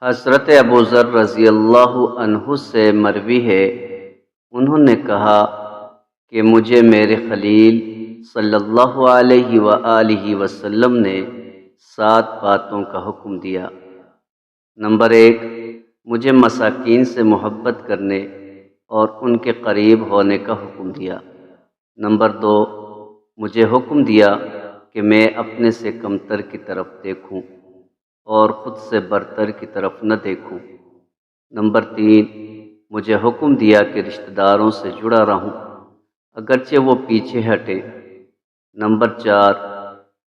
حضرت ابو ذر رضی اللہ عنہ سے مروی ہے، انہوں نے کہا کہ مجھے میرے خلیل صلی اللہ علیہ وآلہ وسلم نے 7 باتوں کا حکم دیا۔ نمبر 1، مجھے مساکین سے محبت کرنے اور ان کے قریب ہونے کا حکم دیا۔ نمبر 2، مجھے حکم دیا کہ میں اپنے سے کمتر کی طرف دیکھوں اور خود سے برتر کی طرف نہ دیکھوں۔ نمبر 3، مجھے حکم دیا کہ رشتہ داروں سے جڑا رہوں اگرچہ وہ پیچھے ہٹے۔ نمبر 4،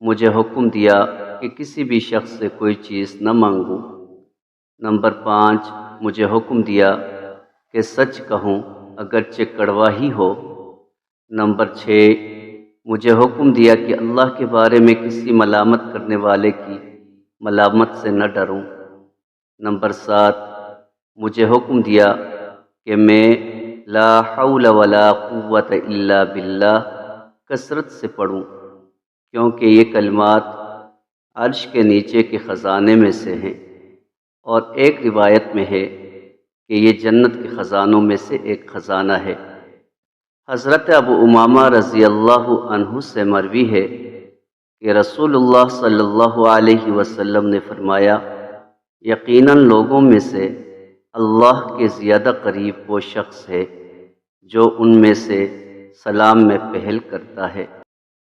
مجھے حکم دیا کہ کسی بھی شخص سے کوئی چیز نہ مانگوں۔ نمبر 5، مجھے حکم دیا کہ سچ کہوں اگرچہ کڑوا ہی ہو۔ نمبر 6، مجھے حکم دیا کہ اللہ کے بارے میں کسی ملامت کرنے والے کی ملامت سے نہ ڈروں۔ نمبر 7، مجھے حکم دیا کہ میں لا حول ولا قوت الا باللہ کثرت سے پڑھوں، کیونکہ یہ کلمات عرش کے نیچے کے خزانے میں سے ہیں، اور ایک روایت میں ہے کہ یہ جنت کے خزانوں میں سے ایک خزانہ ہے۔ حضرت ابو امامہ رضی اللہ عنہ سے مروی ہے کہ رسول اللہ صلی اللہ علیہ وسلم نے فرمایا، یقیناً لوگوں میں سے اللہ کے زیادہ قریب وہ شخص ہے جو ان میں سے سلام میں پہل کرتا ہے۔